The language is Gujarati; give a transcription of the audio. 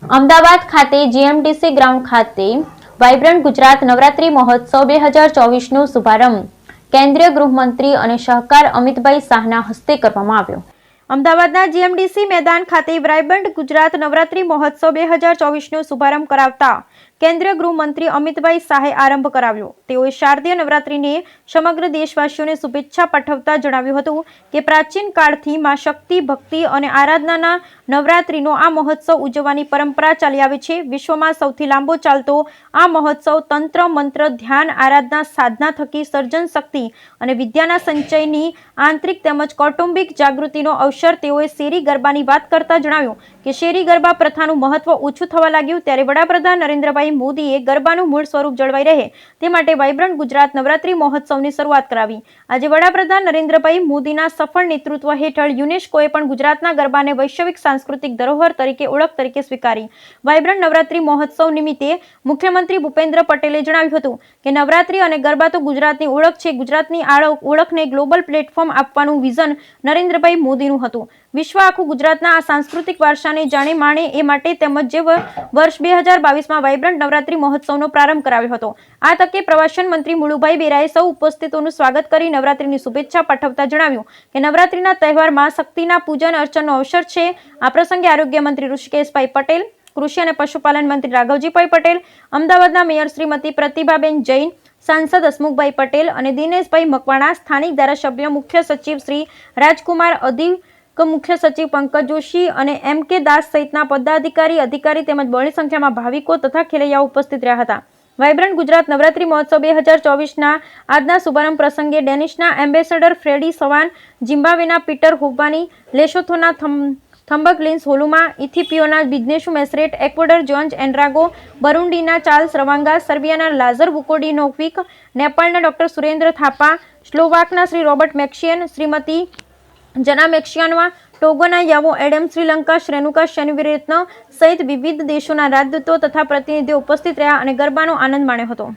અમદાવાદ ખાતે જીએમડીસી ગ્રાઉન્ડ ખાતે વાઇબ્રન્ટ ગુજરાત નવરાત્રી મહોત્સવ 2024નો શુભારંભ કેન્દ્રીય ગૃહમંત્રી અને સહકાર અમિતભાઈ શાહના હસ્તે કરવામાં આવ્યો। અમદાવાદના જીએમડીસી મેદાન ખાતે વાઇબ્રન્ટ ગુજરાત નવરાત્રી મહોત્સવ 2024નો શુભારંભ કરાવતા કેન્દ્રીય ગૃહમંત્રી અમિતભાઈ શાહે આરંભ કરાવ્યો। તેઓએ શારદીય નવરાત્રીને સમગ્ર દેશવાસીઓને શુભેચ્છા પાઠવતા જણાવ્યું હતું કે પ્રાચીન કાળથી માં શક્તિ, ભક્તિ અને આરાધનાના નવરાત્રીનો આ મહોત્સવ ઉજવવાની પરંપરા ચાલી આવે છે। વિશ્વમાં સૌથી લાંબો ચાલતો આ મહોત્સવ તંત્ર, મંત્ર, ધ્યાન, આરાધના, સાધના થકી સર્જન શક્તિ અને વિદ્યાના સંચયની આંતરિક તેમજ કૌટુંબિક જાગૃતિનો અવસર। તેઓએ શેરી ગરબાની વાત કરતા જણાવ્યું કે શેરી ગરબા પ્રથાનું મહત્વ ઓછું થવા લાગ્યું ત્યારે વડાપ્રધાન નરેન્દ્રભાઈ મોદીએ ગરબાનું મૂળ સ્વરૂપ જળવાઈ રહે તે માટે વાઇબ્રન્ટ ગુજરાત નવરાત્રી મહોત્સવની શરૂઆત કરાવી। આજે વડાપ્રધાન નરેન્દ્રભાઈ મોદીના સફળ નેતૃત્વ હેઠળ યુનેસ્કોએ પણ ગુજરાતના ગરબાને વૈશ્વિક સાંસ્કૃતિક ધરોહર તરીકે ઓળખ તરીકે સ્વીકારી। વાઇબ્રન્ટ નવરાત્રી મહોત્સવ નિમિત્તે મુખ્યમંત્રી ભૂપેન્દ્ર પટેલે જણાવ્યું હતું કે નવરાત્રી અને ગરબા તો ગુજરાતની ઓળખ છે। ગુજરાતની ઓળખને ગ્લોબલ પ્લેટફોર્મ આપવાનું વિઝન નરેન્દ્રભાઈ મોદીનું હતું। વિશ્વ આખું ગુજરાતના આ સાંસ્કૃતિક વારસાને જાણે માણે એ માટે તેમજ જે વર્ષ 2022માં વાઇબ્રન્ટ નવરાત્રી મહોત્સવનો પ્રારંભ કરાવ્યો હતો। આ તકે પ્રવાસન મંત્રી મુળુભાઈ બેરાએ સૌ ઉપસ્થિતોનું સ્વાગત કરી નવરાત્રીની શુભેચ્છા પાઠવતા જણાવ્યું કે નવરાત્રીના તહેવારમાં શક્તિના પૂજન અર્ચનનો અવસર છે। આ પ્રસંગે આરોગ્ય મંત્રી ઋષિકેશભાઈ પટેલ, કૃષિ અને પશુપાલન મંત્રી રાઘવજીભાઈ પટેલ, અમદાવાદના મેયર શ્રીમતી પ્રતિભાબેન જૈન, સાંસદ હસમુખભાઈ પટેલ અને દિનેશભાઈ મકવાણા, સ્થાનિક ધારાસભ્ય, મુખ્ય સચિવ શ્રી રાજકુમાર અધિક, મુખ્ય સચિવ પંકજ જોશી અને એમ.કે. દાસ સહિતના પદાધિકારી, અધિકારી તેમજ બહોળી સંખ્યામાં ભાવિકો તથા ખેલૈયાઓ ઉપસ્થિત રહ્યા હતા। વાઇબ્રન્ટ ગુજરાત નવરાત્રી મહોત્સવ 2024ના આજના શુભારંભ પ્રસંગે ડેનિશના ambassador ફ્રેડી સવાન, ઝિમ્બાબ્વેના Peter હોબાની, લેસોથોના થમ્બકલિન્સ હોલુમા, ઇથિયોપિયાના બિઝનેસુ મેસરેટ, Ecuador Jones એન્ડ્રાગો, બરુન્ડીના Charles રવાંગા, સર્બિયાના લાઝર વુકોડિનોવિક, નેપાળના doctor Surendra Thapa, સ્લોવાકના Shri Robert મેક્સિયન, Shrimati જના મેક્સિયાનવા, ટોગોના યાવો Adam, Sri Lanka શ્રેનુકા શનિવીરત્ન સહિત વિવિધ દેશોના રાજદૂતો તથા પ્રતિનિધિઓ ઉપસ્થિત રહ્યા અને ગરબાનો આનંદ માણ્યો હતો।